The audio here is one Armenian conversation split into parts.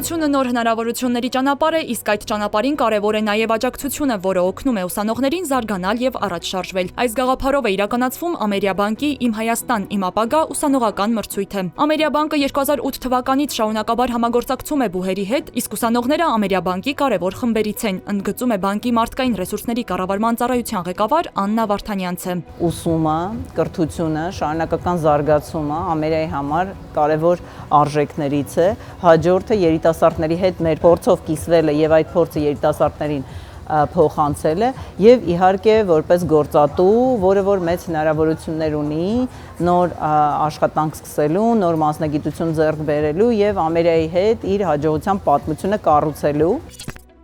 Մասնակցությունը նոր հնարավորությունների ճանապարհ է, իսկ այդ ճանապարհին կարևոր է նաև աջակցությունը, որը օգնում է ուսանողներին զարգանալ եւ առաջ շարժվել։ Այս գաղափարով է իրականացվում Ամերիաբանկի «Իմ Հայաստան, իմ ապագա» ուսանողական մրցույթը։ Ամերիաբանկը 2008 թվականից շարունակաբար համագործակցում է բուհերի հետ, իսկ ուսանողները Ամերիաբանկի կարևոր խմբերից են, ընդգծում է բանկի մարդկային ռեսուրսների կառավարման ծառայության ղեկավար Աննա Վարդանյանցը։ Ուսումը, կրթությունը, շարունակական զարգացումը Ամերիկայի համար կարևոր արժեքներից է։ Հաջորդը երիտասարդների հետ մեր փորձով կիսվելը եւ այդ փորձը երիտասարդներին փոխանցելը եւ իհարկե որպես գործատու, որը որ մեծ հնարավորություններ ունի նոր աշխատանք սկսելու, նոր մասնագիտություն ձեռք բերելու եւ Ամերիկայի հետ իր հաջողության պատմությունը կառուցելու։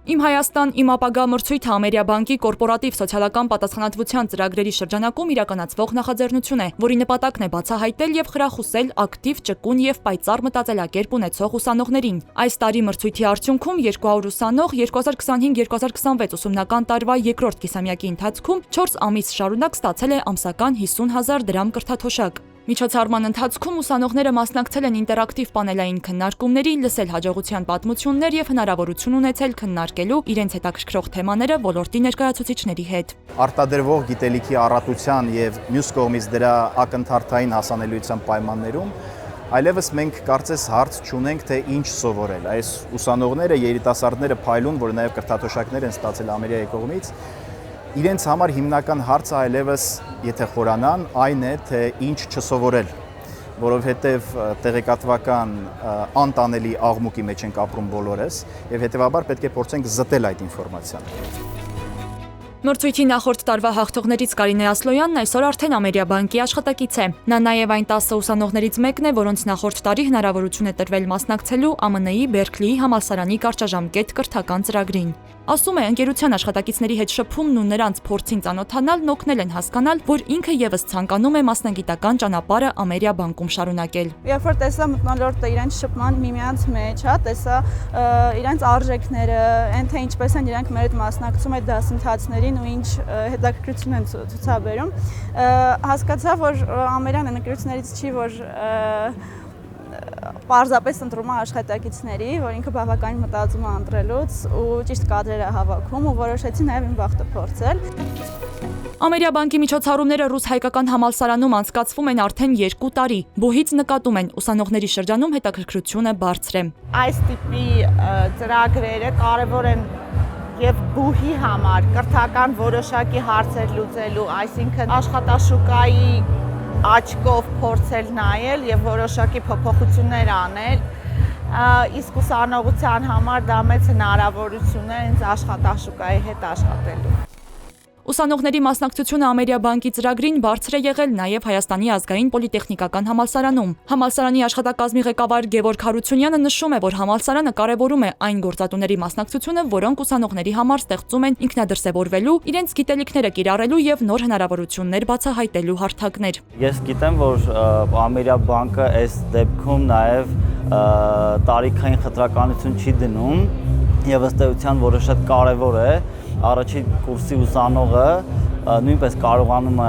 «Իմ Հայաստան, իմ ապագա» մրցույթը Ամերիաբանկի կորպորատիվ սոցիալական պատասխանատվության ծրագրերի շրջանակում իրականացվող նախաձեռնություն է, որի նպատակն է բացահայտել եւ խրախուսել ակտիվ, ճկուն եւ պայծառ մտածելակերպ ունեցող ուսանողներին։ Այս տարի մրցույթի արդյունքում 200 ուսանող 2025-2026 ուսումնական տարվա երկրորդ կիսամյակի ընթացքում 4 ամիս շարունակ ստացել է ամսական 50,000 դրամ կրթաթոշակ։ Միջոցառման ընթացքում ուսանողները մասնակցել են ինտերակտիվ պանելային քննարկումների, լսել հաջողության պատմություններ եւ հնարավորություն ունեցել քննարկելու իրենց հետաքրքրող թեմաները ոլորտի ներկայացուցիչների հետ։ Արտադրվող գիտելիքի առատության եւ մյուս կողմից դրա ակնթարթային հասանելիության պայմաններում այլևս մենք կարծես հարց չունենք, թե ինչ սովորել։ Այս ուսանողները, երիտասարդները փայլուն, որ նաեւ կրթաթոշակներ են ստացել Ամերիկայի կողմից, իրենց համար հիմնական հարցը այլևս, եթե խորանան, այն է, թե ինչ չսովորել, որովհետև տեղեկատվական անտանելի աղմուկի մեջ ենք ապրում բոլորս եւ հետեւաբար պետք է փորձենք զտել այդ ինֆորմացիան։ Մրցույթի նախորդ տարվա հաղթողներից Կարինե Ասլոյանն այսօր արդեն Ամերիաբանկի աշխատակից է։ Նա նաև այն 10 ուսանողներից մեկն է, որոնց նախորդ տարի հնարավորություն է տրվել մասնակցելու ԱՄՆ-ի Բերքլիի համալսարանի կարճաժամկետ կրթական ծրագրին։ Ասում է, ընկերության աշխատակիցների հետ շփումն ու նրանց փորձին ծանոթանալն օգնել են հասկանալ, որ ինքը եւս ցանկանում է մասնագիտական ճանապարհը Ամերիաբանկում շարունակել։ Երբ որ տեսա մթնոլորտը իրենց շփման միմյանց մեջ, տեսա իրենց արժեքները, այն թե ինչպես են իրենք մեր հետ մասնակցում այդ դասընթացներին ու ինչ հետաքրքրություն են ցուցաբերում, հասկացա, որ ամերիկյան ընկերություններից չի, որ պարզապես ընտրում է աշխատակիցների, որ ինքը բավականին մտածում է ընտրելուց ու ճիշտ կադրերը հավաքում ու որոշեցի նաև իմ բախտը փորձել։ Ամերիաբանկի միջոցառումները ռուս-հայկական համալսարանում անցկացվում են արդեն 2 տարի։ Բուհից նկատում են ուսանողների շրջանում հետաքրքրությունը բարձր է։ Այս տիպի ծրագրերը կարևոր են եւ բուհի համար կրթական որոշակի հարցեր լուծելու, այսինքն աշխատաշուկայի աչքով փորձել նայել եւ որոշակի փոփոխություններ անել, իսկ ուսանողության համար դա մեծ հնարավորություն է հենց աշխատաշուկայի հետ աշխատելու։ Ուսանողների մասնակցությունը Ամերիաբանկի ծրագրին բարձր է եղել նաև Հայաստանի ազգային պոլիտեխնիկական համալսարանում։ Համալսարանի աշխատակազմի ղեկավար Գևորգ Հարությունյանը նշում է, որ համալսարանը կարևորում է այն գործատուների մասնակցությունը, որոնք ուսանողների համար ստեղծում են ինքնադրսևորվելու, իրենց գիտելիքները կիրառելու եւ նոր հնարավորություններ բացահայտելու հարթակներ։ Ես գիտեմ, որ Ամերիաբանկը այս դեպքում նաև տարիքային խտրականություն չի դնում եւ ըստ էության, որը շատ կարեւոր է, առաջին կուրսի ուսանողը նույնպես կարողանում է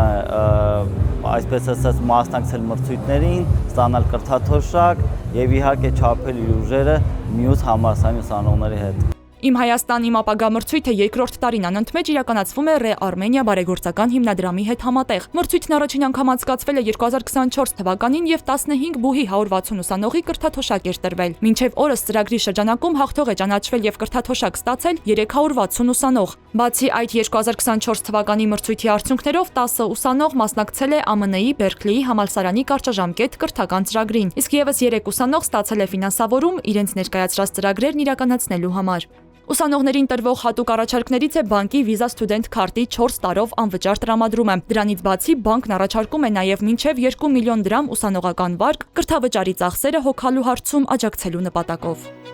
այսպես ասած մասնակցել մրցույթներին, ստանալ կրթաթոշակ եւ իհարկե չափել իր ուժերը մյուս համալսարանի ուսանողների հետ։ «Իմ Հայաստան, իմ ապագա» մրցույթը երկրորդ տարին անընդմեջ իրականացվում է Ռե-Արմենիա բարեգործական հիմնադրամի հետ համատեղ։ Մրցույթն առաջին անգամ անցկացվել է 2024 թվականին եւ 15 բուհի 160 ուսանողի կրթաթոշակ էր տրվել։ Մինչեւ օրս ծրագրի շրջանակում հաղթող է ճանաչվել եւ կրթաթոշակ ստացել 360 ուսանող։ Բացի այդ 2024 թվականի մրցույթի արդյունքներով 10 ուսանող մասնակցել է ԱՄՆ-ի Բերքլիի համալսարանի կարճաժամկետ կրթական ծրագրին, իսկ եւս 3 ուսանող ստացել է ֆինանսավորում իրենց ներկայացրած ծրագրերն իրականացնելու համար։ Ուսանողներին տրվող հատուկ առաջարկներից է բանկի Visa Student քարտի 4 տարով անվճար տրամադրումը։ Դրանից բացի բանկն առաջարկում է նաև մինչև 2 միլիոն դրամ ուսանողական վարկ կրթավճարի ծախսերը հոգալու հարցում աջակցելու նպատակով։